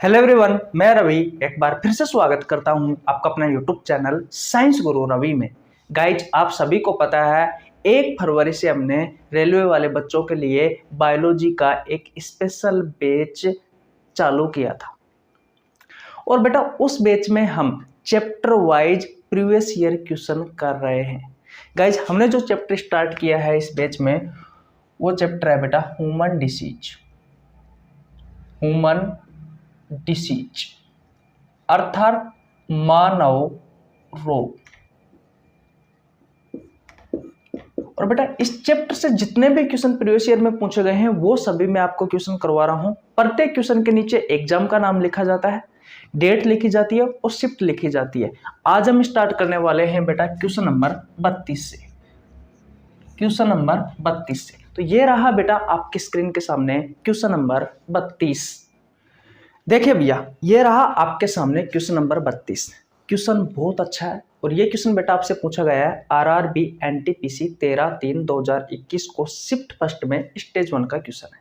Hello everyone, मैं रवि एक बार फिर से स्वागत करता हूं आपका अपना यूट्यूब चैनल साइंस गुरु रवि में। गाइज, आप सभी को पता है 1 फरवरी से हमने रेलवे वाले बच्चों के लिए बायोलॉजी का एक स्पेशल बैच चालू किया था। और बेटा उस बैच में हम chapter wise previous year question कर रहे हैं। गाइज, हमने जो चैप्टर स्टार्ट किया है इस बैच में वो चैप्टर है बेटा ह्यूमन डिसीज अर्थात मानव रोग। और बेटा इस चैप्टर से जितने भी क्वेश्चन प्रीवियस ईयर में पूछे गए हैं वो सभी मैं आपको क्वेश्चन करवा रहा हूं। प्रत्येक क्वेश्चन के नीचे एग्जाम का नाम लिखा जाता है, डेट लिखी जाती है और शिफ्ट लिखी जाती है। आज हम स्टार्ट करने वाले हैं बेटा क्वेश्चन नंबर 32 से। तो ये रहा बेटा आपकी स्क्रीन के सामने क्वेश्चन नंबर 32। देखिए भैया, ये रहा आपके सामने क्वेश्चन नंबर 32। क्वेश्चन बहुत अच्छा है और ये क्वेश्चन बेटा आपसे पूछा गया है आरआरबी एनटीपीसी 13/3/2021 को शिफ्ट फर्स्ट में स्टेज 1 का क्वेश्चन है।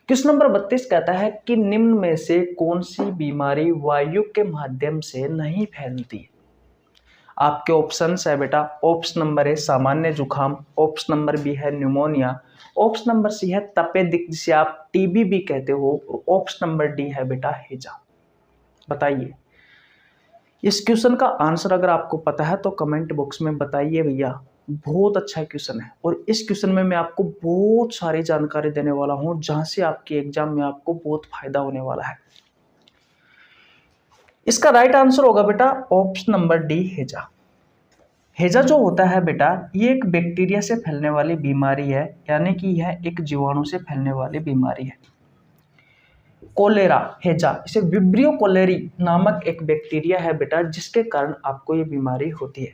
क्वेश्चन नंबर 32 कहता है कि निम्न में से कौन सी बीमारी वायु के माध्यम से नहीं फैलती। आपके ऑप्शंस है बेटा, ऑप्शन नंबर ए सामान्य जुकाम, ऑप्शन नंबर बी है न्यूमोनिया, ऑप्शन नंबर सी है तपेदिक जिसे आप टीबी भी कहते हो, और ऑप्शन नंबर डी है बेटा हैजा। बताइए इस क्वेश्चन का आंसर अगर आपको पता है तो कमेंट बॉक्स में बताइए भैया। बहुत अच्छा क्वेश्चन है और इस क्वेश्चन में मैं आपको बहुत सारी जानकारी देने वाला हूं जहां से आपके एग्जाम में आपको बहुत फायदा होने वाला है। इसका राइट आंसर होगा बेटा ऑप्शन नंबर डी हैजा। हैजा जो होता है बेटा ये एक बैक्टीरिया से फैलने वाली बीमारी है, यानी कि यह एक जीवाणु से फैलने वाली बीमारी है। कोलेरा हैजा इसे विब्रियो कोलेरी नामक एक बैक्टीरिया है बेटा जिसके कारण आपको ये बीमारी होती है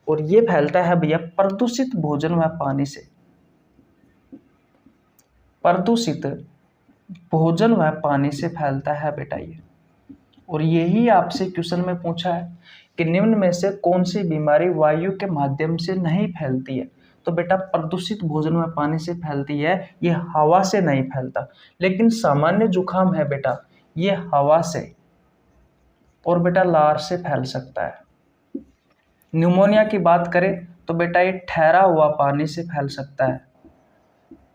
और ये फैलता है भैया प्रदूषित भोजन व पानी से। प्रदूषित भोजन व पानी से फैलता है बेटा ये। और यही आपसे क्वेश्चन में पूछा है कि निम्न में से कौन सी बीमारी वायु के माध्यम से नहीं फैलती है। तो बेटा प्रदूषित भोजन में पानी से फैलती है, ये हवा से नहीं फैलता। लेकिन सामान्य जुकाम है बेटा ये हवा से और बेटा लार से फैल सकता है। न्यूमोनिया की बात करें तो बेटा ये ठहरा हुआ पानी से फैल सकता है,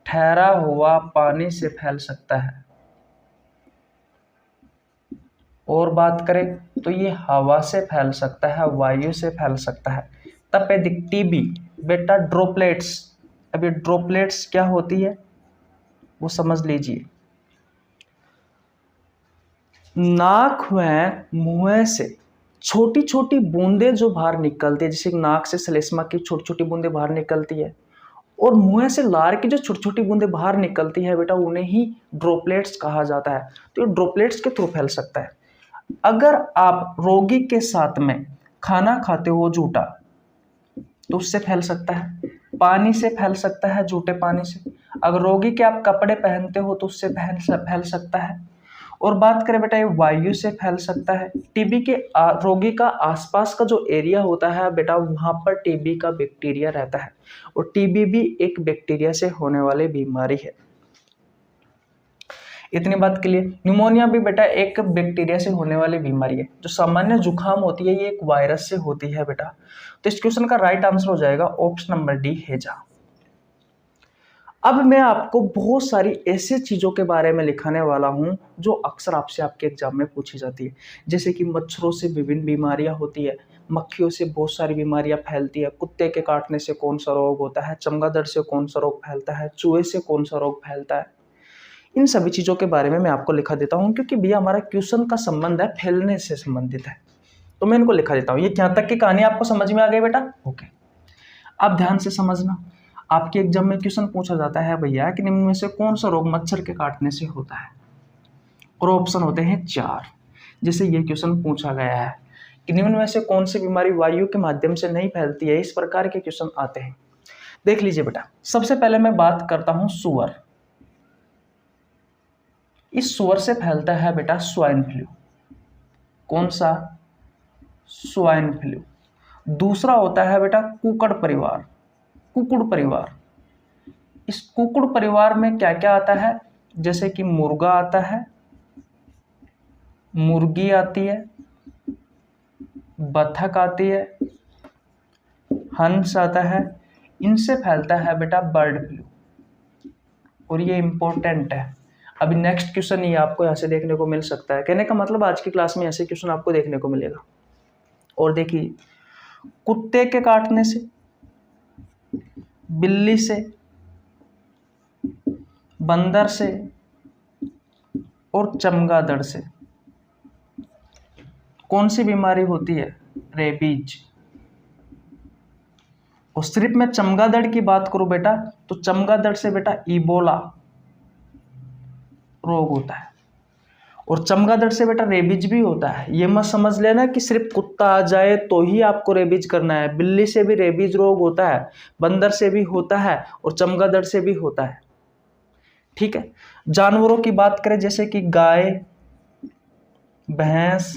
ठहरा हुआ पानी से फैल सकता है। और बात करें तो ये हवा से फैल सकता है, वायु से फैल सकता है। तपेदिक टीबी बेटा ड्रॉपलेट्स। अब ये ड्रॉपलेट्स क्या होती है वो समझ लीजिए। नाक व मुंह से छोटी छोटी बूंदें जो बाहर निकलती है, जैसे नाक से श्लेष्मा की छोटी छोटी बूंदें बाहर निकलती है और मुंह से लार की जो छोटी छोटी बूंदें बाहर निकलती है बेटा उन्हें ही ड्रॉपलेट्स कहा जाता है। तो ये ड्रॉपलेट्स के थ्रू फैल सकता है। अगर आप रोगी के साथ में खाना खाते हो झूठा तो उससे फैल सकता है। पानी से फैल सकता है, झूठे पानी से। अगर रोगी के आप कपड़े पहनते हो तो उससे फैल सकता है। और बात करें बेटा ये वायु से फैल सकता है। टीबी के रोगी का आसपास का जो एरिया होता है बेटा वहां पर टीबी का बैक्टीरिया रहता है और टीबी भी एक बैक्टीरिया से होने वाली बीमारी है। इतनी बात के लिए न्यूमोनिया भी बेटा एक बैक्टीरिया से होने वाली बीमारी है। जो सामान्य जुकाम होती है ये एक वायरस से होती है बेटा। तो इस क्वेश्चन का राइट आंसर हो जाएगा ऑप्शन नंबर डी हैजा। अब मैं आपको बहुत सारी ऐसी चीजों के बारे में लिखाने वाला हूं जो अक्सर आपसे आपके एग्जाम में पूछी जाती है। जैसे कि मच्छरों से विभिन्न बीमारियां होती है, मक्खियों से बहुत सारी बीमारियां फैलती है, कुत्ते के काटने से कौन सा रोग होता है, चमगादड़ से कौन सा रोग फैलता है, चूहे से कौन सा रोग फैलता है। इन सभी चीज़ों के बारे में मैं आपको लिखा देता हूं क्योंकि भैया हमारा क्वेश्चन का संबंध है फैलने से संबंधित है। तो मैं इनको लिखा देता हूं। ये यहाँ तक की कहानी आपको समझ में आ गई बेटा? ओके, अब ध्यान से समझना। आपके एग्जाम में क्वेश्चन पूछा जाता है भैया कि निम्न में से कौन सा रोग मच्छर के काटने से होता है, और ऑप्शन होते हैं 4। जैसे ये क्वेश्चन पूछा गया है कि निम्न में से कौन सी बीमारी वायु के माध्यम से नहीं फैलती है, इस प्रकार के क्वेश्चन आते हैं। देख लीजिए बेटा, सबसे पहले मैं बात करता हूं सुअर। इस सुअर से फैलता है बेटा स्वाइन फ्लू। कौन सा? Swine flu. दूसरा होता है बेटा कुकुड़ परिवार। कुकुड़ परिवार, इस कुकुड़ परिवार में क्या क्या आता है? जैसे कि मुर्गा आता है, मुर्गी आती है, बतख आती है, हंस आता है, इनसे फैलता है बेटा बर्ड फ्लू। और ये इंपॉर्टेंट है। अभी नेक्स्ट क्वेश्चन ये आपको यहाँ से देखने को मिल सकता है। कहने का मतलब आज की क्लास में ऐसे क्वेश्चन आपको देखने को मिलेगा। और देखिए, कुत्ते के काटने से, बिल्ली से, बंदर से और चमगादड़ से कौन सी बीमारी होती है? रेबीज। और सिर्फ मैं चमगादड़ की बात करूं बेटा, तो चमगादड़ से बेटा इबोला रोग होता है। और चमगादड़ से बेटा रेबीज भी होता है। ये मत समझ लेना कि सिर्फ कुत्ता आ जाए तो ही आपको रेबीज करना है। बिल्ली से भी रेबीज रोग होता है, बंदर से भी होता है और चमगादड़ से भी होता है। ठीक है। जानवरों की बात करें जैसे कि गाय, भैंस,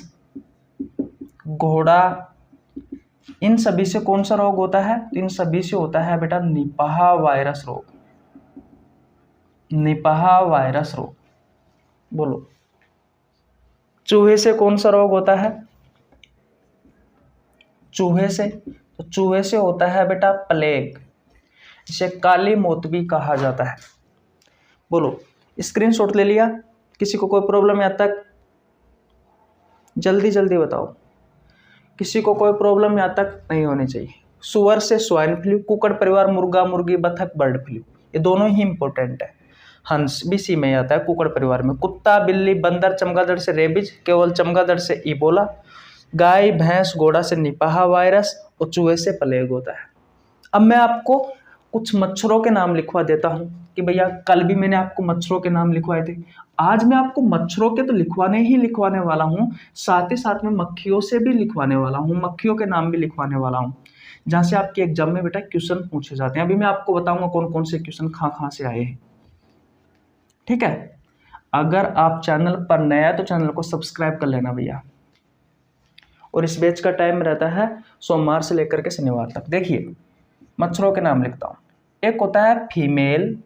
घोड़ा, इन सभी से कौन सा रोग होता है? इन सभी से होता है बेटा निपाह वायरस रोग। निपाह वायरस रोग। बोलो, चूहे से कौन सा रोग होता है? चूहे से, तो चूहे से होता है बेटा प्लेग, जिसे काली मौत भी कहा जाता है। बोलो, स्क्रीनशॉट ले लिया? किसी को कोई प्रॉब्लम यहाँ तक? जल्दी जल्दी बताओ, किसी को कोई प्रॉब्लम यहाँ तक नहीं होनी चाहिए। सुअर से स्वाइन फ्लू, कुक्कुट परिवार, मुर्गा, मुर्गी, बतख, बर्ड फ्लू, ये दोनों ही इंपॉर्टेंट है। हंस भी सी में आता है कुक्कुट परिवार में। कुत्ता, बिल्ली, बंदर, चमगादड़ से रेबीज, केवल चमगादड़ से इबोला, गाय, भैंस, घोड़ा से निपाह वायरस और चूहे से प्लेग होता है। अब मैं आपको कुछ मच्छरों के नाम लिखवा देता हूं कि भैया कल भी मैंने आपको मच्छरों के नाम लिखवाए थे, आज मैं आपको मच्छरों के तो लिखवाने वाला हूं, साथ ही साथ में मक्खियों से भी लिखवाने वाला हूं, मक्खियों के नाम भी लिखवाने वाला हूं, जहां से आपके एग्जाम में बेटा क्वेश्चन पूछे जाते हैं। अभी मैं आपको बताऊंगा कौन कौन से क्वेश्चन कहां से आए हैं। ठीक है। अगर आप चैनल पर नया है तो चैनल को सब्सक्राइब कर लेना भैया। और इस बैच का टाइम रहता है सोमवार से लेकर के शनिवार तक। देखिए, मच्छरों के नाम लिखता हूं। एक होता है फीमेल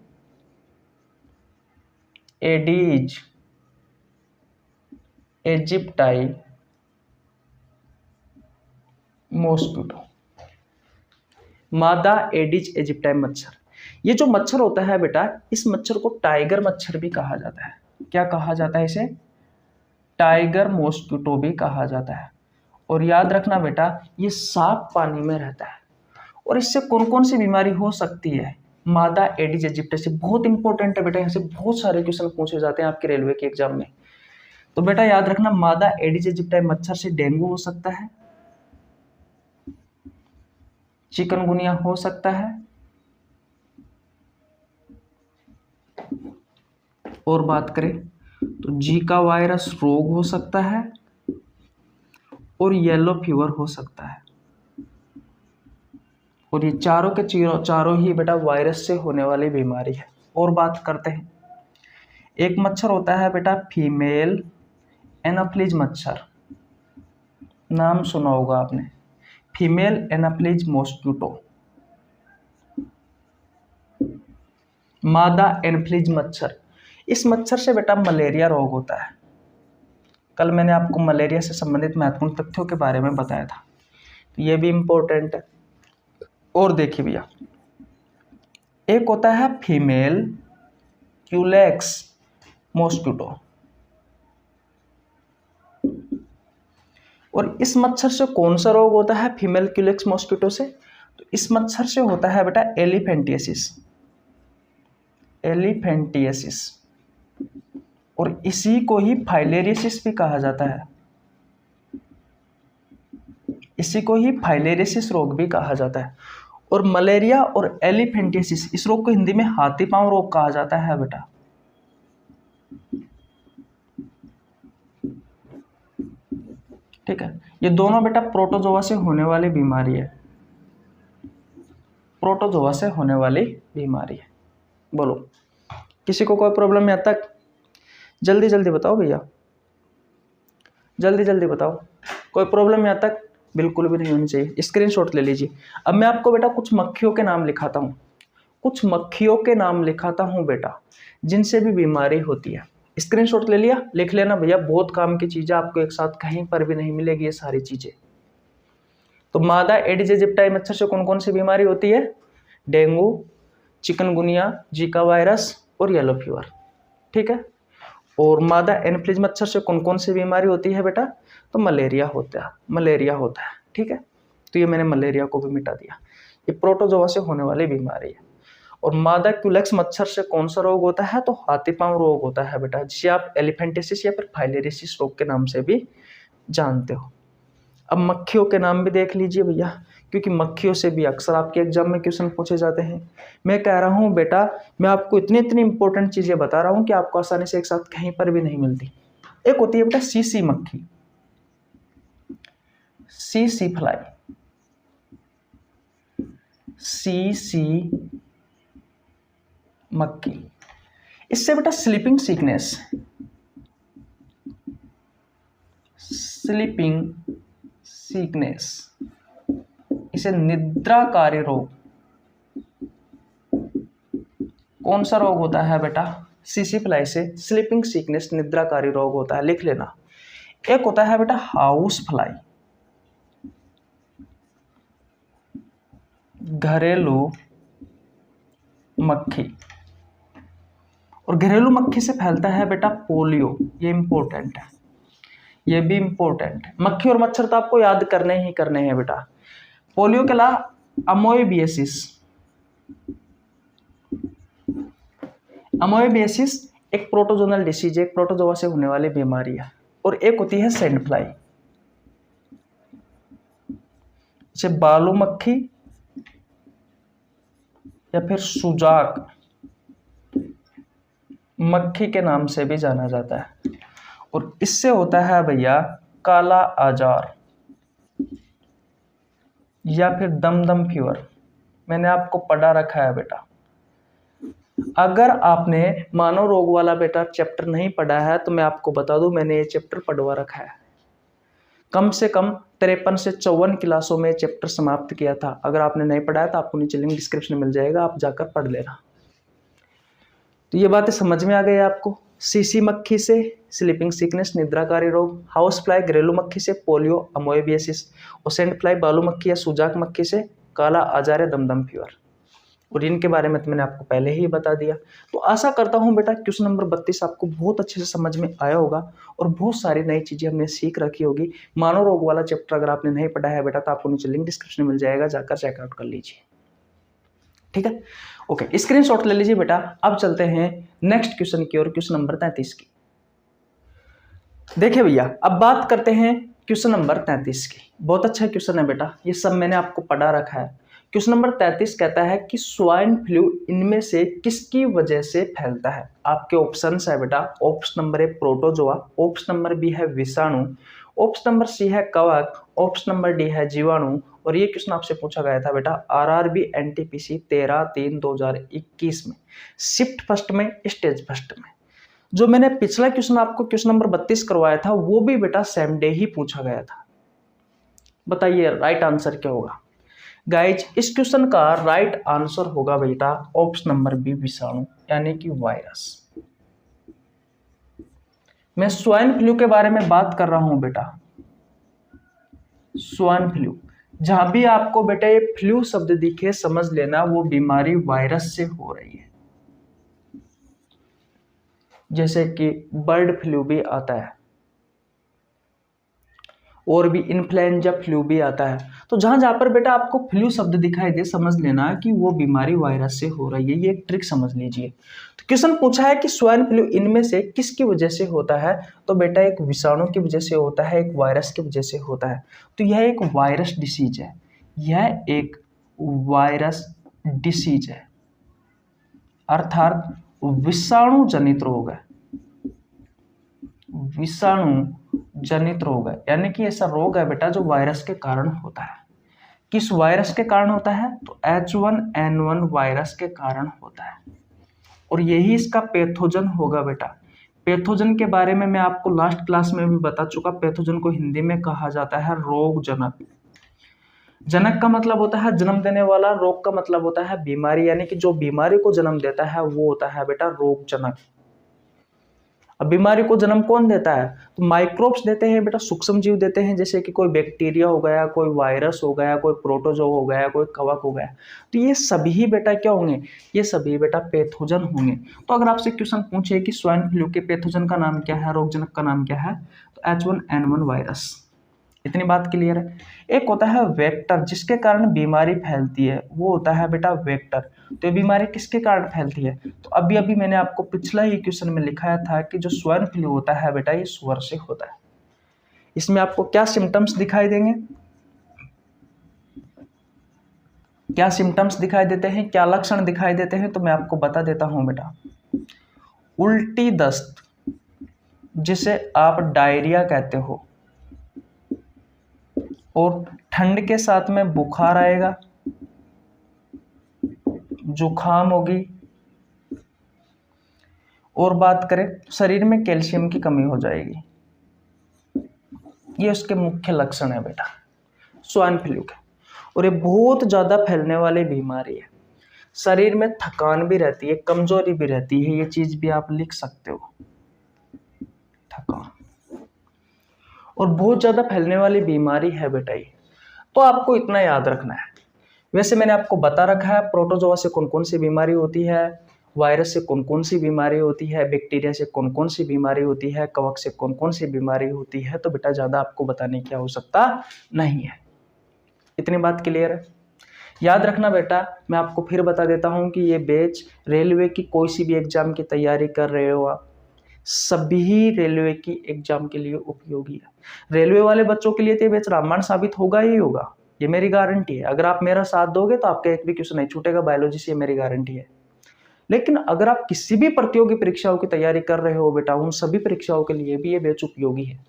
एडीज इजिप्टाई मॉस्किटो, मादा एडीज इजिप्टाई मच्छर। ये जो मच्छर होता है बेटा, इस मच्छर को टाइगर मच्छर भी कहा जाता है। क्या कहा जाता है इसे? टाइगर मॉस्किटो भी कहा जाता है। और याद रखना बेटा, ये साफ पानी में रहता है। और इससे कौन कौन सी बीमारी हो सकती है? मादा एडीज इजिप्टाई से। बहुत इंपॉर्टेंट है बेटा, यहाँ से बहुत सारे क्वेश्चन पूछे जाते हैं आपके रेलवे के एग्जाम में। तो बेटा याद रखना, मादा एडीज इजिप्टाई मच्छर से डेंगू हो सकता है, चिकनगुनिया हो सकता है, और बात करें तो जीका वायरस रोग हो सकता है, और येलो फीवर हो सकता है। और ये चारों के चारों ही बेटा वायरस से होने वाली बीमारी है। और बात करते हैं, एक मच्छर होता है बेटा फीमेल एनाफ्लीज मच्छर, नाम सुना होगा आपने, फीमेल एनाफ्लीज मॉस्किटो। मादा एनाफ्लीज मच्छर, इस मच्छर से बेटा मलेरिया रोग होता है। कल मैंने आपको मलेरिया से संबंधित महत्वपूर्ण तथ्यों के बारे में बताया था, तो ये भी इंपॉर्टेंट है। और देखिए भैया, एक होता है फीमेल क्यूलेक्स मॉस्किटो, और इस मच्छर से कौन सा रोग होता है फीमेल क्यूलेक्स मॉस्किटो से? तो इस मच्छर से होता है बेटा एलिफेंटियासिस, एलिफेंटियासिस। और इसी को ही फाइलेरियसिस भी कहा जाता है, इसी को ही फाइलेरियसिस रोग भी कहा जाता है। और मलेरिया और एलिफेंटियासिस, इस रोग को हिंदी में हाथी पांव रोग कहा जाता है बेटा। ठीक है, ये दोनों बेटा प्रोटोजोआ से होने वाली बीमारी है, प्रोटोजोआ से होने वाली बीमारी है। बोलो, किसी को कोई प्रॉब्लम यहाँ तक? जल्दी जल्दी बताओ भैया, जल्दी जल्दी बताओ, कोई प्रॉब्लम यहाँ तक? बिल्कुल भी नहीं होनी चाहिए। स्क्रीनशॉट ले लीजिए। अब मैं आपको बेटा कुछ मक्खियों के नाम लिखाता हूँ, कुछ मक्खियों के नाम लिखाता हूँ बेटा, जिनसे भी बीमारी होती है। स्क्रीनशॉट ले लिया, लिख लेना भैया, बहुत काम की चीज़ें, आपको एक साथ कहीं पर भी नहीं मिलेगी ये सारी चीज़ें। तो मादा एडिस एजिप्टाई मच्छर से कौन कौन सी बीमारी होती है? डेंगू, चिकनगुनिया, जीका वायरस और येलो फीवर, ठीक है। और मादा एनफ्लूएंजा मच्छर से कौन कौन सी बीमारी होती है बेटा? तो मलेरिया होता है, ठीक है। तो ये मैंने मलेरिया को भी मिटा दिया, ये प्रोटोजोआ से होने वाली बीमारी है। और मादा क्यूलेक्स मच्छर से कौन सा रोग होता है? तो हाथी पांव रोग होता है बेटा, जिसे आप एलिफेंटिसिस या फिर फाइलेरियसिस रोग के नाम से भी जानते हो। अब मक्खियों के नाम भी देख लीजिए भैया, क्योंकि मक्खियों से भी अक्सर आपके एग्जाम में क्वेश्चन पूछे जाते हैं। मैं कह रहा हूँ बेटा, मैं आपको इतनी इंपॉर्टेंट चीजें बता रहा हूँ कि आपको आसानी से एक साथ कहीं पर भी नहीं मिलती। एक होती है बेटा सीसी मक्खी, सीसी फ्लाई, सीसी मक्खी। इससे बेटा स्लीपिंग सीकनेस, इसे निद्राकारी रोग, कौन सा रोग होता है बेटा? सीसी फ्लाई से स्लीपिंग सीकनेस निद्राकारी रोग होता है, लिख लेना। एक होता है बेटा हाउस फ्लाई, घरेलू मक्खी, और घरेलू मक्खी से फैलता है बेटा पोलियो, ये इंपॉर्टेंट है, ये भी इंपॉर्टेंट है। मक्खी और मच्छर तो आपको याद करने हैं बेटा। पोलियो के अलावा अमोएबियासिस एक प्रोटोजोनल डिसीज है, एक प्रोटोजोआ से होने वाली बीमारी है। और एक होती है सैंड फ्लाई, इसे बालू मक्खी या फिर सुजाक मक्खी के नाम से भी जाना जाता है। और इससे होता है भैया काला आजार या फिर दमदम फीवर, मैंने आपको पढ़ा रखा है बेटा। अगर आपने मानव रोग वाला बेटा चैप्टर नहीं पढ़ा है तो मैं आपको बता दूं, मैंने ये चैप्टर पढ़वा रखा है। कम से कम 53 से 54 क्लासों में चैप्टर समाप्त किया था। अगर आपने नहीं पढ़ा है तो आपको नीचे लिंक डिस्क्रिप्शन में मिल जाएगा, आप जाकर पढ़ लेना। तो ये बातें समझ में आ गई आपको। सीसी मक्खी से स्लीपिंग सिकनेस निद्राकारी रोग, हाउस फ्लाई घरेलू मक्खी से पोलियो अमोएबियासिस, और सैंड फ्लाई बालू मक्खी या सुजाक मक्खी से काला आजार या दमदम फीवर। और इनके बारे में तो मैंने आपको पहले ही बता दिया। तो आशा करता हूं बेटा क्वेश्चन नंबर 32 आपको बहुत अच्छे से समझ में आया होगा और बहुत सारी नई चीजें हमने सीख रखी होगी। मानव रोग वाला चैप्टर अगर आपने नहीं पढ़ा है बेटा तो आपको नीचे लिंक डिस्क्रिप्शन में मिल जाएगा, जाकर चेकआउट कर लीजिए, ठीक है। ओके, स्क्रीनशॉट ले लीजिए बेटा। अब चलते हैं नेक्स्ट क्वेश्चन की ओर, क्वेश्चन नंबर 33 की। देखिए भैया, अब बात करते हैं क्वेश्चन नंबर 33 की। बहुत अच्छा क्वेश्चन है बेटा, ये सब मैंने आपको पढ़ा रखा है। क्वेश्चन नंबर 33 कहता है कि स्वाइन फ्लू इनमें से किसकी वजह से फैलता है? आपके ऑप्शंस है बेटा। Option number A protozoa, option number B है विषाणु, ऑप्शन नंबर सी है कवक, ऑप्शन नंबर डी है जीवाणु। और ये क्वेश्चन आपसे पूछा गया था बेटा आरआरबी एनटीपीसी 13/3/2021 में, शिफ्ट फर्स्ट में, स्टेज फर्स्ट में। जो मैंने पिछला क्वेश्चन आपको क्वेश्चन नंबर 32 करवाया था वो भी बेटा सेम डे ही पूछा गया था। बताइए राइट आंसर क्या होगा? गाइज, इस क्वेश्चन का राइट आंसर होगा बेटा ऑप्शन नंबर बी विषाणु, यानी कि वायरस। मैं स्वाइन फ्लू के बारे में बात कर रहा हूं बेटा। स्वाइन फ्लू, जहां भी आपको बेटा ये फ्लू शब्द दिखे समझ लेना वो बीमारी वायरस से हो रही है। जैसे कि बर्ड फ्लू भी आता है और भी इन्फ्लुएंजा फ्लू भी आता है। तो जहां जहां पर बेटा आपको फ्लू शब्द दिखाई दे समझ लेना कि वो बीमारी वायरस से हो रही है। ये एक ट्रिक समझ लीजिए। तो क्वेश्चन पूछा है कि स्वाइन फ्लू इनमें से किसकी वजह से होता है? तो बेटा एक विषाणु की वजह से होता है, एक वायरस की वजह से होता है। तो यह एक वायरस डिसीज है, यह एक वायरस डिसीज है, अर्थात विषाणु जनित रोग है, विषाणु जनित रोग है। यानी कि ऐसा रोग है बेटा जो वायरस के कारण होता है। किस वायरस के कारण होता है? तो H1N1 वायरस के कारण होता है। और यही इसका पैथोजन होगा बेटा। पैथोजन के बारे में मैं आपको लास्ट क्लास में भी बता चुका। पैथोजन को हिंदी में कहा जाता है रोगजनक। जनक का मतलब होता है जन्म देने वाला, रोग का मतलब होता है बीमारी, यानी कि जो बीमारी को जन्म देता है वो होता है बेटा रोगजनक। अब बीमारी को जन्म कौन देता है? तो माइक्रोब्स देते हैं बेटा, सूक्ष्म जीव देते हैं, जैसे कि कोई बैक्टीरिया हो गया, कोई वायरस हो गया, कोई प्रोटोजो हो गया, कोई कवक हो गया। तो ये सभी बेटा क्या होंगे? ये सभी बेटा पैथोजन होंगे। तो अगर आपसे क्वेश्चन पूछे कि स्वाइन फ्लू के पैथोजन का नाम क्या है, रोगजनक का नाम क्या है, तो H1N1 वायरस। इतनी बात क्लियर है। एक होता है वेक्टर, जिसके कारण बीमारी फैलती है, वो होता है बेटा वेक्टर। तो ये बीमारी किसके कारण फैलती है? तो अभी अभी मैंने आपको पिछला ही क्वेश्चन में लिखाया था कि जो स्वाइन फ्लू होता है बेटा, ये सुअर से होता है। इसमें आपको क्या सिम्टम्स दिखाई देंगे, क्या सिम्टम्स दिखाई देते हैं, क्या लक्षण दिखाई देते हैं? तो मैं आपको बता देता हूं बेटा। उल्टी दस्त, जिसे आप डायरिया कहते हो, और ठंड के साथ में बुखार आएगा, जुखाम होगी, और बात करें शरीर में कैल्शियम की कमी हो जाएगी। ये उसके मुख्य लक्षण है बेटा स्वाइन फ्लू के। और ये बहुत ज़्यादा फैलने वाली बीमारी है। शरीर में थकान भी रहती है, कमजोरी भी रहती है, ये चीज़ भी आप लिख सकते हो, थकान। और बहुत ज़्यादा फैलने वाली बीमारी है बेटा ये। तो आपको इतना याद रखना है। वैसे मैंने आपको बता रखा है प्रोटोजोआ से कौन कौन सी बीमारी होती है, वायरस से कौन कौन सी बीमारी होती है, बैक्टीरिया से कौन कौन सी बीमारी होती है, कवक से कौन कौन सी बीमारी होती है। तो बेटा ज़्यादा आपको बताने की आवश्यकता नहीं है। इतनी बात क्लियर है। याद रखना बेटा, मैं आपको फिर बता देता हूँ कि ये बैच रेलवे की कोई सी भी एग्जाम की तैयारी कर रहे हो आप, सभी रेलवे की एग्जाम के लिए उपयोगी है। रेलवे वाले बच्चों के लिए तो ये बैच रामबाण साबित होगा ही होगा, ये मेरी गारंटी है। अगर आप मेरा साथ दोगे तो आपका एक भी क्वेश्चन नहीं छूटेगा बायोलॉजी से, ये मेरी गारंटी है। लेकिन अगर आप किसी भी प्रतियोगी परीक्षाओं की तैयारी कर रहे हो बेटा, उन सभी परीक्षाओं के लिए भी ये बैच उपयोगी है।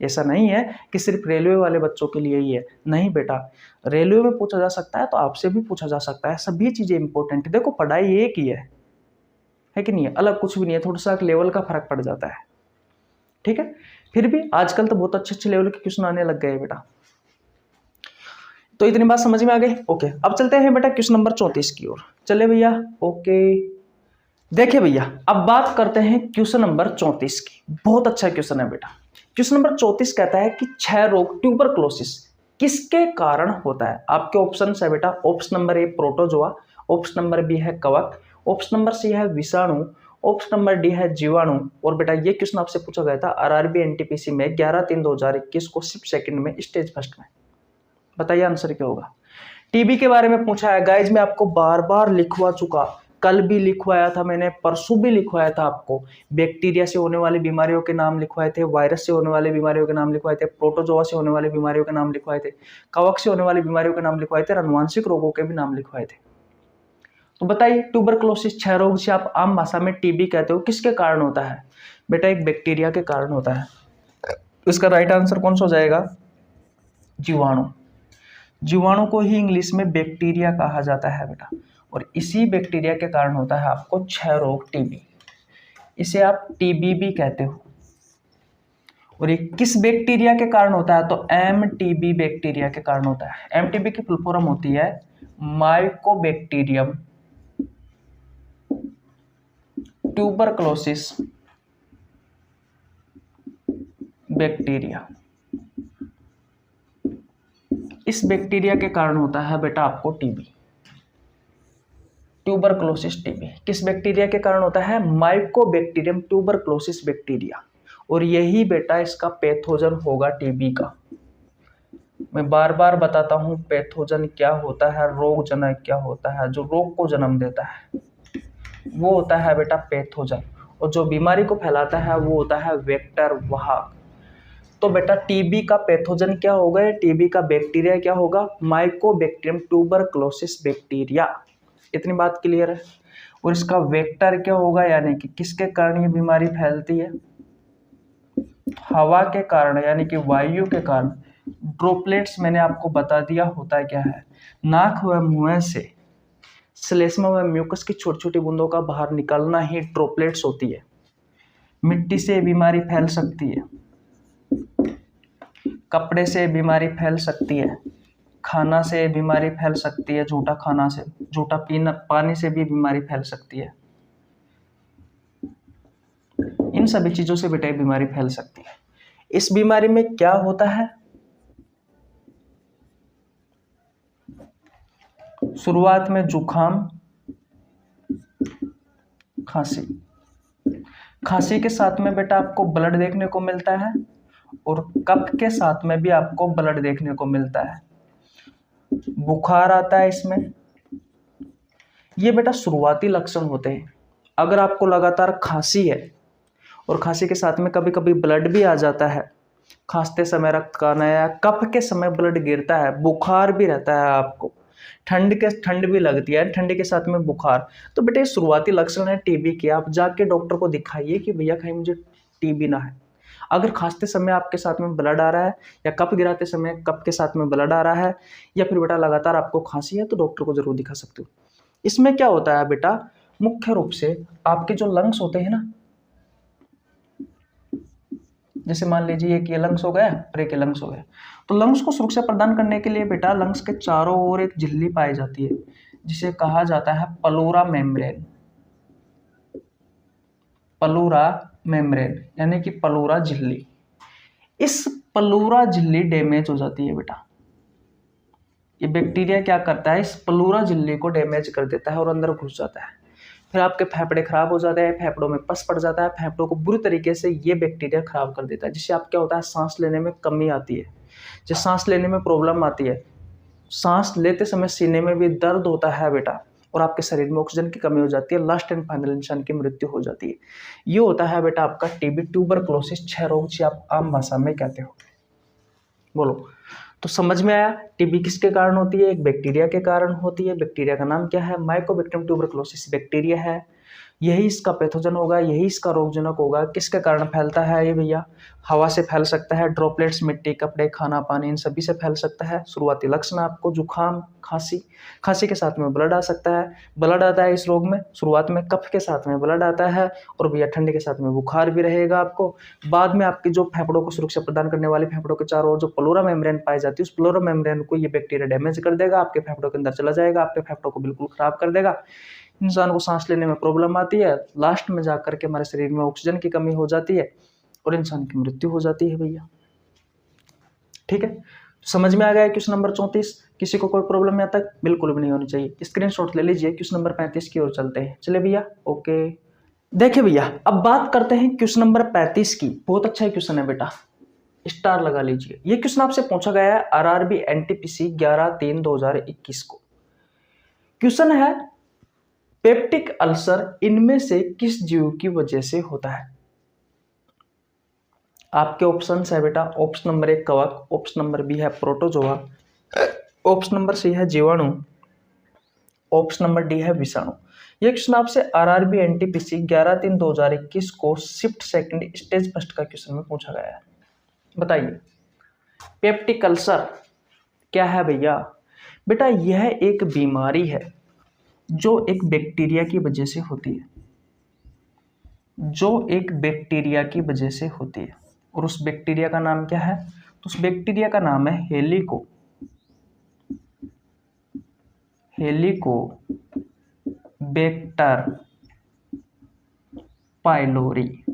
ऐसा नहीं है कि सिर्फ रेलवे वाले बच्चों के लिए ही है, नहीं बेटा। रेलवे में पूछा जा सकता है तो आपसे भी पूछा जा सकता है, सभी चीजें इंपॉर्टेंट है। देखो पढ़ाई एक ही है कि नहीं है, अलग कुछ भी नहीं है, थोड़ा सा लेवल का फर्क पड़ जाता है, ठीक है। फिर भी आजकल तो बहुत अच्छे अच्छे लेवल के क्वेश्चन आने लग गए बेटा। तो इतनी बात समझ में आ गई। ओके, अब चलते हैं बेटा क्वेश्चन नंबर 34 की ओर। चले भैया, ओके। देखिए भैया, अब बात करते हैं क्वेश्चन नंबर 34 की। बहुत अच्छा क्वेश्चन है बेटा। क्वेश्चन नंबर 34 कहता है कि क्षय रोग ट्यूबरक्लोसिस किसके कारण होता है? आपके ऑप्शन है बेटा, option number A protozoa, option number B है कवक, ऑप्शन नंबर सी है विषाणु, ऑप्शन नंबर डी है जीवाणु। और बेटा ये क्वेश्चन आपसे पूछा गया था आरआरबी एनटीपीसी में 11/3/2021 को 10 सेकंड में स्टेज फर्स्ट में। बताइए आंसर क्या होगा। टीबी के बारे में पूछा है गाइज, मैं आपको बार बार लिखवा चुका, कल भी लिखवाया था मैंने, परसों भी लिखवाया था आपको। बैक्टीरिया से होने वाली बीमारियों के नाम लिखवाए थे, वायरस से होने वाली बीमारियों के नाम लिखवाए थे, प्रोटोजोआ से होने वाली बीमारियों के नाम लिखवाए थे, कवक से होने वाली बीमारियों के नाम लिखवाए थे, अनुवांशिक रोगों के भी नाम लिखवाए थे। तो बताइए ट्यूबरक्लोसिस क्षय रोग, से आप आम भाषा में टीबी कहते हो, किसके कारण होता है? बेटा एक बैक्टीरिया के कारण होता है। इसका राइट आंसर कौन सा हो जाएगा? जीवाणु। जीवाणु को ही इंग्लिश में बैक्टीरिया कहा जाता है बेटा, और इसी बैक्टीरिया के कारण होता है आपको क्षय रोग, टीबी। इसे आप टीबी भी कहते हो। और ये किस बैक्टीरिया के कारण होता है? तो एमटीबी बैक्टीरिया के कारण होता है। एमटीबी की फुल फॉर्म होती है माइकोबैक्टीरियम ट्यूबरक्लोसिस बैक्टीरिया। इस बैक्टीरिया के कारण होता है बेटा आपको टीबी, ट्यूबरक्लोसिस टीबी। किस बैक्टीरिया के कारण होता है? Mycobacterium tuberculosis bacteria. और यही बेटा इसका पैथोजन होगा टीबी का। मैं बार बार बताता हूं पैथोजन क्या होता है, रोग जनक क्या होता है। जो रोग को जन्म देता है वो होता है बेटा पैथोजन, और जो बीमारी को फैलाता है वो होता है वेक्टर, वाहक। तो बेटा टीबी का पैथोजन क्या होगा? टीबी का बैक्टीरिया क्या होगा? Mycobacterium tuberculosis bacteria. इतनी बात क्लियर है। और इसका वेक्टर क्या होगा, यानी कि किसके कारण ये बीमारी फैलती है? हवा के कारण, यानी कि वायु के कारण। ड्रॉपलेट्स मैंने आपको बता दिया होता है क्या है। नाक व मुंह से श्लेष्मा व म्यूकस की छोटी छोटी बूंदों का बाहर निकलना ही ड्रॉपलेट्स होती है। मिट्टी से बीमारी फैल सकती है, कपड़े से बीमारी फैल सकती है, खाना से बीमारी फैल सकती है, झूठा खाना से, झूठा पीना, पानी से भी बीमारी फैल सकती है। इन इन सभी चीजों से बेटा ये बीमारी फैल सकती है। इस बीमारी में क्या होता है, शुरुआत में जुखाम, खांसी, खांसी के साथ में बेटा आपको ब्लड देखने को मिलता है और कफ के साथ में भी आपको ब्लड देखने को मिलता है, बुखार आता है इसमें। ये बेटा शुरुआती लक्षण होते हैं। अगर आपको लगातार खांसी है और खांसी के साथ में कभी कभी ब्लड भी आ जाता है, खांसते समय रक्त का आना या कफ के समय ब्लड गिरता है, बुखार भी रहता है आपको, ठंड भी लगती है, ठंडी के साथ में बुखार, तो बेटा ये शुरुआती लक्षण है टीबी के। आप जाके डॉक्टर को दिखाइए कि भैया कहीं मुझे टीबी ना है। अगर खांसते समय आपके साथ में ब्लड आ रहा है या कफ गिराते समय कफ के साथ में ब्लड आ रहा है या फिर बेटा लगातार आपको खांसी है, तो डॉक्टर को जरूर दिखा सकते हो। इसमें क्या होता है बेटा, मुख्य रूप से आपके जो लंग्स होते हैं ना, जैसे मान लीजिए एक ये लंग्स हो गया और एक ये लंग्स हो गया, तो लंग्स को सुरक्षा प्रदान करने के लिए बेटा लंग्स के चारों ओर एक झिल्ली पाई जाती है जिसे कहा जाता है प्लूरा मेम्ब्रेन। प्लूरा मेम्ब्रेन यानी कि प्लूरा झिल्ली। इस प्लूरा झिल्ली डैमेज हो जाती है बेटा। ये बैक्टीरिया क्या करता है, इस प्लूरा झिल्ली को डैमेज कर देता है और अंदर घुस जाता है। फिर आपके फेफड़े खराब हो जाते हैं, फेफड़ों में पस पड़ जाता है, फेफड़ों को बुरी तरीके से ये बैक्टीरिया खराब कर देता है, जिससे आप क्या होता है, सांस लेने में कमी आती है, जब सांस लेने में प्रॉब्लम आती है, सांस लेते समय सीने में भी दर्द होता है बेटा, और आपके शरीर में ऑक्सीजन की कमी हो जाती है, लास्ट एंड फाइनल इंसान की मृत्यु हो जाती है। ये होता है बेटा आपका टीबी, ट्यूबरक्लोसिस, क्षय रोग, जिसे आप आम भाषा में कहते हो। बोलो, तो समझ में आया टीबी किसके कारण होती है, एक बैक्टीरिया के कारण होती है। बैक्टीरिया का नाम क्या है, माइकोबैक्टीरियम ट्यूबरक्लोसिस बैक्टीरिया है। यही इसका पैथोजन होगा, यही इसका रोगजनक होगा। किसके कारण फैलता है ये भैया, हवा से फैल सकता है, ड्रॉपलेट्स, मिट्टी, कपड़े, खाना, पानी, इन सभी से फैल सकता है। शुरुआती लक्षण आपको जुखाम, खांसी, खांसी के साथ में ब्लड आ सकता है, ब्लड आता है इस रोग में, शुरुआत में कफ के साथ में ब्लड आता है और भैया ठंडी के साथ में बुखार भी रहेगा आपको। बाद में आपकी जो फेफड़ों को सुरक्षा प्रदान करने वाली फेफड़ों के चारों ओर जो प्लूरा मेम्ब्रेन पाई जाती है, उस प्लूरा मेम्ब्रेन को ये बैक्टीरिया डैमेज कर देगा, आपके फेफड़ों के अंदर चला जाएगा, आपके फेफड़ों को बिल्कुल खराब कर देगा, इंसान को सांस लेने में प्रॉब्लम आती है, लास्ट में जाकर के हमारे शरीर में ऑक्सीजन की कमी हो जाती है और इंसान की मृत्यु हो जाती है भैया। ठीक है, समझ में आ गया क्वेश्चन नंबर 34। किसी को कोई प्रॉब्लम यहाँ तक बिल्कुल भी नहीं होनी चाहिए। स्क्रीनशॉट ले लीजिए, क्वेश्चन नंबर 35 की ओर चलते हैं। चले भैया, ओके। देखिए भैया, अब बात करते हैं क्वेश्चन नंबर 35 की। बहुत अच्छा क्वेश्चन है बेटा, स्टार लगा लीजिए। ये क्वेश्चन आपसे पूछा गया है आरआरबी एनटीपीसी 11/3/2021 को। क्वेश्चन है, पेप्टिक अल्सर इनमें से किस जीव की वजह से होता है। आपके ऑप्शंस है बेटा, ऑप्शन नंबर 1 कवक, ऑप्शन नंबर बी है प्रोटोजोआ, ऑप्शन नंबर सी है जीवाणु, ऑप्शन नंबर डी है विषाणु। ये क्वेश्चन आपसे आरआरबी एनटीपीसी 11/3/2021 को शिफ्ट सेकंड स्टेज फर्स्ट का क्वेश्चन में पूछा गया है। बताइए पेप्टिक अल्सर क्या है भैया। बेटा यह एक बीमारी है जो एक बैक्टीरिया की वजह से होती है, जो एक बैक्टीरिया की वजह से होती है, और उस बैक्टीरिया का नाम क्या है, तो उस बैक्टीरिया का नाम है हेलिकोबैक्टर पाइलोरी।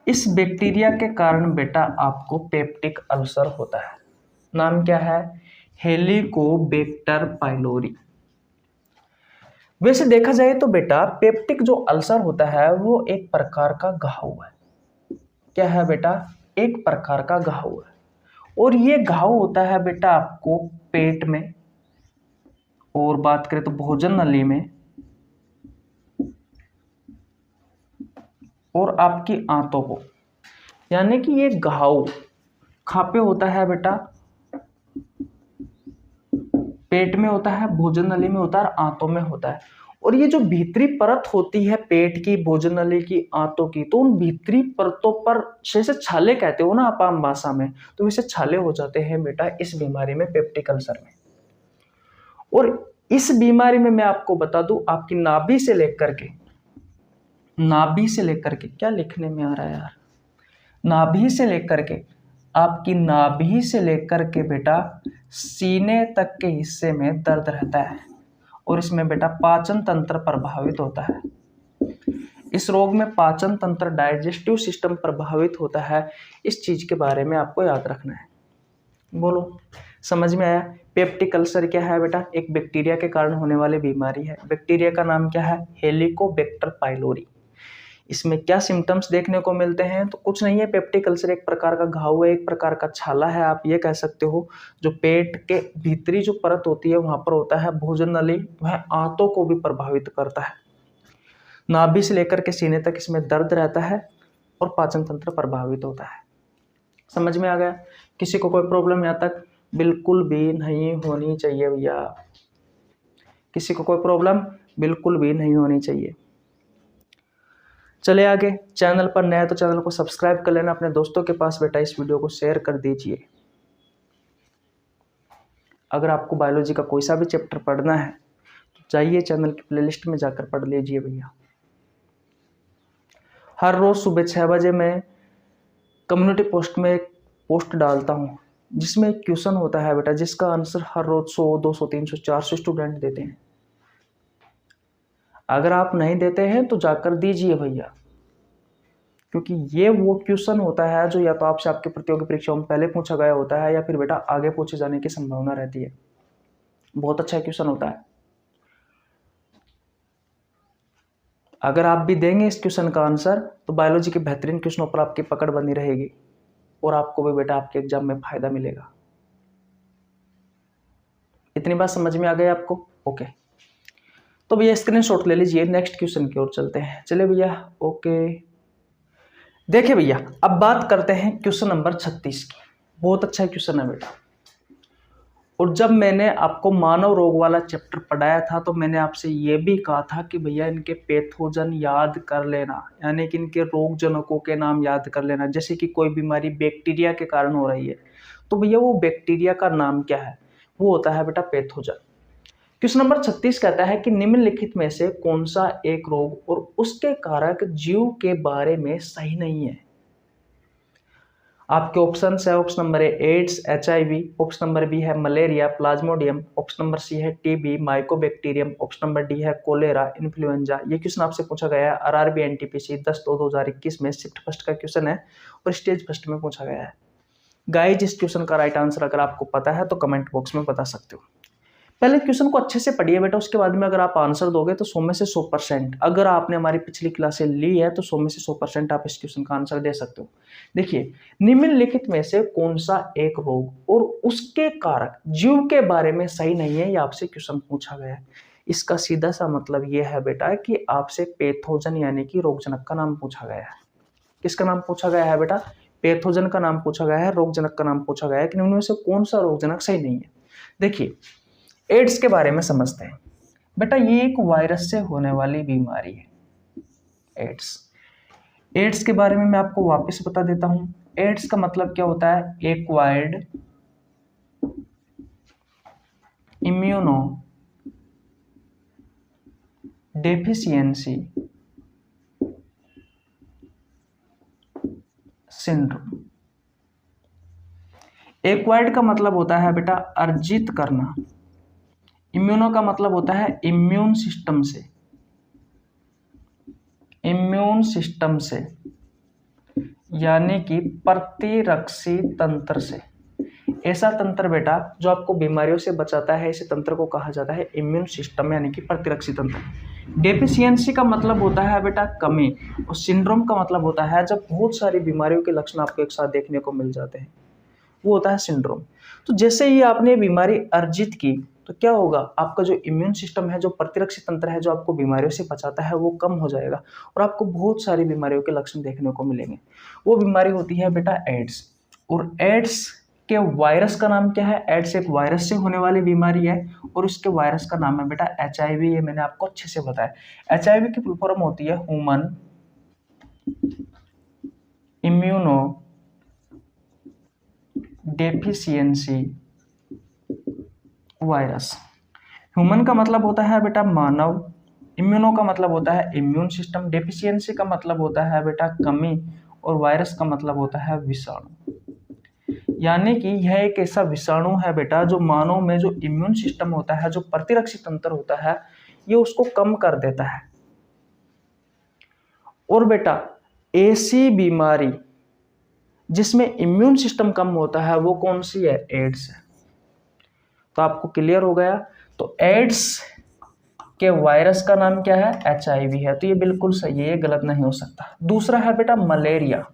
इस बैक्टीरिया के कारण बेटा आपको पेप्टिक अल्सर होता है। नाम क्या है, हेलिकोबैक्टर पाइलोरी। वैसे देखा जाए तो बेटा पेप्टिक जो अल्सर होता है वो एक प्रकार का घाव है। क्या है बेटा, एक प्रकार का घाव है, और ये घाव होता है बेटा आपको पेट में, और बात करें तो भोजन नली में, और आपकी आंतों को। यानी कि ये घाव कहाँ पे होता है बेटा, पेट में होता है, भोजन नली में होता है और आंतों में होता है। और ये जो भीतरी परत होती है पेट की, भोजन नली की, आंतों की, तो उन भीतरी परतों पर जैसे छाले कहते हो ना आप आम भाषा में, तो वैसे छाले हो जाते हैं बेटा इस बीमारी में, पेप्टिक अल्सर में। और इस बीमारी में मैं आपको बता दूं, आपकी नाभि से लेकर के क्या लिखने में आ रहा है यार, नाभि से लेकर के बेटा सीने तक के हिस्से में दर्द रहता है, और इसमें बेटा पाचन तंत्र प्रभावित होता है। इस रोग में पाचन तंत्र, डाइजेस्टिव सिस्टम प्रभावित होता है। इस चीज के बारे में आपको याद रखना है। बोलो, समझ में आया? पेप्टिक अल्सर क्या है बेटा? एक बैक्टीरिया के कारण होने वाली बीमारी है। बैक्टीरिया का नाम क्या है? Helicobacter pylori. इसमें क्या सिम्टम्स देखने को मिलते हैं? तो कुछ नहीं है, पेप्टिक अल्सर एक प्रकार का घाव है, एक प्रकार का छाला है, आप ये कह सकते हो, जो पेट के भीतरी जो परत होती है वहां पर होता है। भोजन नली वह आंतों को भी प्रभावित करता है। नाभि से लेकर के सीने तक इसमें दर्द रहता है और पाचन तंत्र प्रभावित होता है। समझ में आ गया? किसी को कोई प्रॉब्लम यहाँ तक? बिल्कुल भी नहीं होनी चाहिए भैया, किसी को कोई प्रॉब्लम बिल्कुल भी नहीं होनी चाहिए। चले आगे। चैनल पर नया तो चैनल को सब्सक्राइब कर लेना, अपने दोस्तों के पास बेटा इस वीडियो को शेयर कर दीजिए। अगर आपको बायोलॉजी का कोई सा भी चैप्टर पढ़ना है तो जाइए चैनल की प्लेलिस्ट में जाकर पढ़ लीजिए भैया। हर रोज सुबह 6 बजे मैं कम्युनिटी पोस्ट में एक पोस्ट डालता हूँ जिसमें एक क्वेश्चन होता है बेटा, जिसका आंसर हर रोज 100, 200, 300, 400 स्टूडेंट देते हैं। अगर आप नहीं देते हैं तो जाकर दीजिए भैया, क्योंकि ये वो क्वेश्चन होता है जो या तो आपसे आपके प्रतियोगी परीक्षाओं में पहले पूछा गया होता है या फिर बेटा आगे पूछे जाने की संभावना रहती है। बहुत अच्छा क्वेश्चन होता है। अगर आप भी देंगे इस क्वेश्चन का आंसर तो बायोलॉजी के बेहतरीन क्वेश्चनों पर आपकी पकड़ बनी रहेगी और आपको भी बेटा आपके एग्जाम में फायदा मिलेगा। इतनी बात समझ में आ गई आपको? ओके, तो भैया स्क्रीनशॉट ले लीजिए, नेक्स्ट क्वेश्चन की ओर चलते हैं। चलिए भैया, ओके। देखिए भैया, अब बात करते हैं क्वेश्चन नंबर 36 की। बहुत अच्छा क्वेश्चन है बेटा। और जब मैंने आपको मानव रोग वाला चैप्टर पढ़ाया था तो मैंने आपसे ये भी कहा था कि भैया इनके पैथोजन याद कर लेना, यानी कि इनके रोग जनकों के नाम याद कर लेना। जैसे कि कोई बीमारी बैक्टीरिया के कारण हो रही है तो भैया वो बैक्टीरिया का नाम क्या है? वो होता है बेटा पैथोजन। क्वेश्चन नंबर 36 कहता है कि निम्नलिखित में से कौन सा एक रोग और उसके कारक जीव के बारे में सही नहीं है? आपके ऑप्शन है, option number A AIDS, HIV, option number B है malaria, plasmodium, option number C है TB, mycobacterium, option number D है कोलेरा, इन्फ्लुएंजा। ये क्वेश्चन आपसे पूछा गया है RRB NTPC 10/2/2021 में शिफ्ट फर्स्ट का क्वेश्चन है और स्टेज फर्स्ट में पूछा गया है। गाइज, इस क्वेश्चन का राइट आंसर अगर आपको पता है तो कमेंट बॉक्स में बता सकते हो। पहले क्वेश्चन को अच्छे से पढ़िए बेटा, उसके बाद में अगर आप आंसर दोगे तो 100 में से 100%, अगर आपने हमारी पिछली क्लासें ली है तो 100 में से 100% आप इस क्वेश्चन का आंसर दे सकते हो। देखिए, निम्नलिखित में से कौन सा एक रोग और उसके कारक जीव के बारे में सही नहीं है, ये आपसे क्वेश्चन पूछा गया है। इसका सीधा सा मतलब ये है बेटा कि आपसे पैथोजन यानी कि रोगजनक का नाम पूछा गया है। किसका नाम पूछा गया है बेटा? पैथोजन का नाम पूछा गया है, रोगजनक का नाम पूछा गया है कि इनमें से कौन सा रोगजनक सही नहीं है। देखिए, एड्स के बारे में समझते हैं बेटा। ये एक वायरस से होने वाली बीमारी है एड्स के बारे में मैं आपको वापस बता देता हूं। एड्स का मतलब क्या होता है? Acquired immuno deficiency syndrome. Acquired का मतलब होता है बेटा अर्जित करना, इम्यूनो का मतलब होता है इम्यून सिस्टम से यानी कि प्रतिरक्षी तंत्र से। ऐसा तंत्र बेटा जो आपको बीमारियों से बचाता है, इस तंत्र को कहा जाता है इम्यून सिस्टम यानी कि प्रतिरक्षी तंत्र। डेफिशिएंसी का मतलब होता है बेटा कमी, और सिंड्रोम का मतलब होता है जब बहुत सारी बीमारियों के लक्षण आपको एक साथ देखने को मिल जाते हैं, वो होता है सिंड्रोम। तो जैसे ही आपने बीमारी अर्जित की तो क्या होगा? आपका जो इम्यून सिस्टम है, जो प्रतिरक्षी तंत्र है, जो आपको बीमारियों से बचाता है, वो कम हो जाएगा और आपको बहुत सारी बीमारियों के लक्षण देखने को मिलेंगे। वो बीमारी होती है बेटा एड्स। और एड्स के वायरस का नाम क्या है? एड्स एक वायरस से होने वाली बीमारी है और उसके वायरस का नाम है बेटा HIV। ये मैंने आपको अच्छे से बताया। HIV की फुल फॉर्म होती है human immuno deficiency virus. Human का मतलब होता है बेटा मानव, इम्यूनो का मतलब होता है इम्यून सिस्टम, डेफिशिएंसी का मतलब होता है बेटा कमी, और वायरस का मतलब होता है विषाणु। यानी कि यह एक ऐसा विषाणु है बेटा जो मानव में जो इम्यून सिस्टम होता है, जो प्रतिरक्षी तंत्र होता है, ये उसको कम कर देता है और बेटा ऐसी बीमारी जिसमें इम्यून सिस्टम कम होता है वो कौन सी है? एड्स है। तो आपको क्लियर हो गया। तो एड्स के वायरस का नाम क्या है? HIV है। तो ये बिल्कुल सही है, ये गलत नहीं हो सकता। दूसरा है बेटा मलेरिया,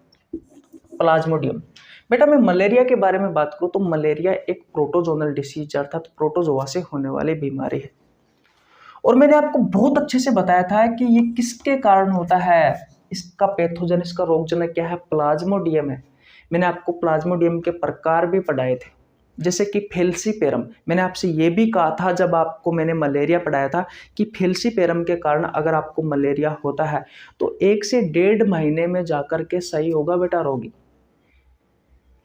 प्लाज्मोडियम। बेटा मैं मलेरिया के बारे में बात करूं तो मलेरिया एक प्रोटोजोनल डिसीज अर्थात प्रोटोजोआ से होने वाली बीमारी है। और मैंने आपको बहुत अच्छे से बताया था कि ये किसके कारण होता है, इसका पैथोजन, इसका रोगजनक क्या है? प्लाज्मोडियम है। मैंने आपको प्लाज्मोडियम के प्रकार भी पढ़ाए थे, जैसे कि फेल्सीपेरम। मैंने आपसे ये भी कहा था जब आपको मैंने मलेरिया पढ़ाया था कि फेल्सीपेरम के कारण अगर आपको मलेरिया होता है तो 1 से 1.5 महीने में जाकर के सही होगा बेटा रोगी।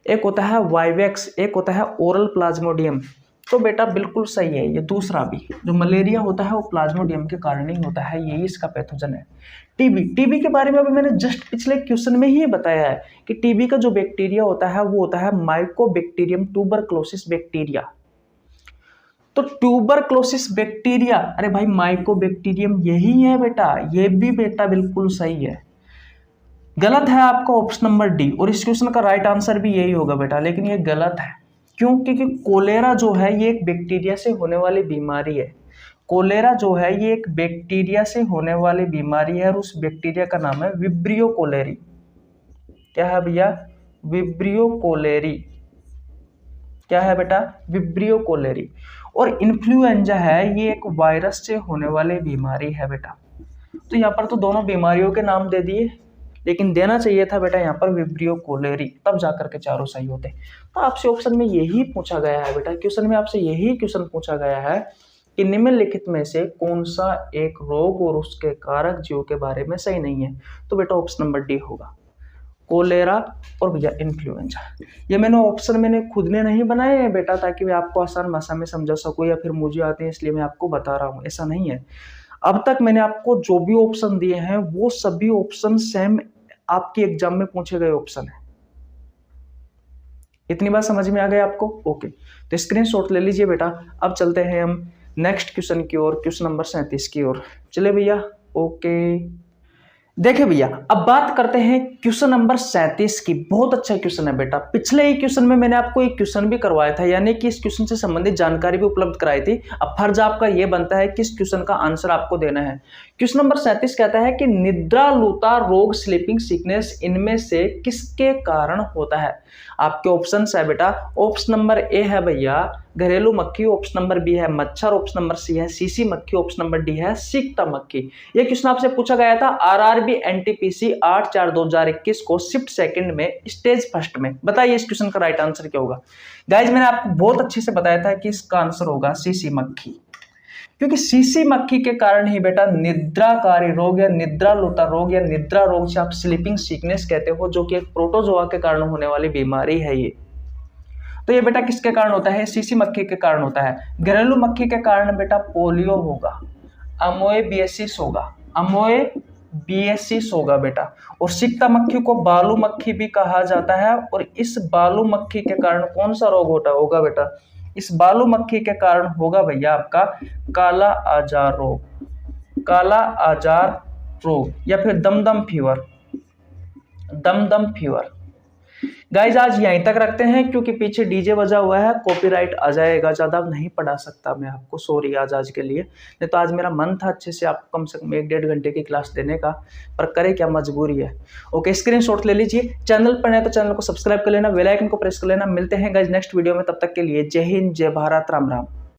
एक होता है वाइवेक्स, एक होता है ओरल प्लाज्मोडियम। तो बेटा बिल्कुल सही है ये दूसरा भी, जो मलेरिया होता है वो प्लाज्मोडियम के कारण ही होता है, यही इसका पैथोजन है। टीबी के बारे में अभी मैंने जस्ट पिछले क्वेश्चन में ही बताया है कि टीबी का जो बैक्टीरिया होता है वो होता है माइकोबैक्टीरियम ट्यूबरक्लोसिस बैक्टीरिया। तो ट्यूबरक्लोसिस बैक्टीरिया, अरे भाई माइकोबैक्टीरियम यही है बेटा, ये भी बेटा बिल्कुल सही है। गलत है आपका ऑप्शन नंबर डी, और इस क्वेश्चन का राइट आंसर भी यही होगा बेटा, लेकिन ये गलत है। क्यों? क्योंकि कोलेरा जो है ये एक बैक्टीरिया से होने वाली बीमारी है। कोलेरा जो है ये एक बैक्टीरिया से होने वाली बीमारी है और उस बैक्टीरिया का नाम है विब्रियो कोलेरी। क्या है भैया? Vibrio cholerae. क्या है बेटा? Vibrio cholerae. और इन्फ्लुएंजा है ये एक वायरस से होने वाली बीमारी है बेटा। तो यहाँ पर तो दोनों बीमारियों के नाम दे दिए, लेकिन देना चाहिए था बेटा यहाँ पर विब्रियो कोलेरी, तब जाकर के चारों सही होते। तो आपसे ऑप्शन में यही पूछा गया है बेटा, क्वेश्चन में आपसे यही क्वेश्चन पूछा गया है कि निम्नलिखित में से कौन सा एक रोग और उसके कारक जीव के बारे में सही नहीं है? तो बेटा ऑप्शन नंबर डी होगा, कोलेरा और भैया इन्फ्लुएंजा। ये मैंने खुद ने नहीं बनाए हैं बेटा, ताकि मैं आपको आसान भाषा में समझा सकूं या फिर मुझे आते हैं इसलिए मैं आपको बता रहा हूं, ऐसा नहीं है। अब तक मैंने आपको जो भी ऑप्शन दिए हैं वो सभी ऑप्शन सेम आपके एग्जाम में पूछे गए ऑप्शन है। इतनी बात समझ में आ गई आपको? ओके, तो स्क्रीनशॉट ले लीजिए बेटा। अब चलते हैं हम नेक्स्ट क्वेश्चन की ओर, क्वेश्चन नंबर 37 की ओर। चले भैया, ओके। देखिए भैया, अब बात करते हैं क्वेश्चन नंबर 37 की। बहुत अच्छा क्वेश्चन है बेटा। पिछले ही क्वेश्चन में मैंने आपको एक क्वेश्चन भी करवाया था, यानी कि इस क्वेश्चन से संबंधित जानकारी भी उपलब्ध कराई थी। अब फर्ज आपका यह बनता है कि इस क्वेश्चन का आंसर आपको देना है। क्वेश्चन नंबर 37 कहता है कि निद्रालुता रोग, स्लीपिंग सिकनेस, इनमें से किसके कारण होता है? आपके ऑप्शन है बेटा, ऑप्शन नंबर ए है भैया घरेलू मक्खी, ऑप्शन नंबर बी है मच्छर, ऑप्शन नंबर सी है सीसी मक्खी, ऑप्शन नंबर डी है सिकता मक्खी। ये क्वेश्चन आपसे पूछा गया था आरआरबी एनटीपीसी 8/4/2021 को शिफ्ट सेकंड में स्टेज फर्स्ट में। बताइए इस क्वेश्चन का राइट आंसर क्या होगा? गाइज मैंने आपको बहुत अच्छे से बताया था कि इसका आंसर होगा सीसी मक्खी, क्योंकि सीसी मक्खी के कारण ही बेटा निद्राकारी रोग या निद्रालुता रोग या निद्रा रोग से आप स्लीपिंग सिकनेस कहते हो, जो कि एक प्रोटोजोआ के कारण होने वाली बीमारी है ये। तो ये बेटा किसके कारण होता है? सीसी मक्खी के कारण होता है। घरेलू मक्खी के कारण बेटा पोलियो होगा, अमोएबियासिस होगा, अमोएबियासिस होगा बेटा। और सिकता मक्खी को बालू मक्खी भी कहा जाता है। और इस बालू मक्खी के कारण कौन सा रोग होगा बेटा? इस बालू मक्खी के कारण होगा भैया आपका काला आजार रोग, काला आजार रोग या फिर dumdum fever, dumdum fever. Guys आज यहीं तक रखते हैं, क्योंकि पीछे डीजे बजा हुआ है, कॉपीराइट आ जाएगा, ज्यादा नहीं पढ़ा सकता मैं आपको, सॉरी आज के लिए। नहीं तो आज मेरा मन था अच्छे से आपको कम से कम 1-1.5 घंटे की क्लास देने का, पर करे क्या, मजबूरी है। ओके, स्क्रीनशॉट ले लीजिए। चैनल पर है तो चैनल को सब्सक्राइब कर लेना, बेल आइकन को प्रेस कर लेना। मिलते हैं गाइज नेक्स्ट वीडियो में, तब तक के लिए जय हिंद, जय भारत, राम राम।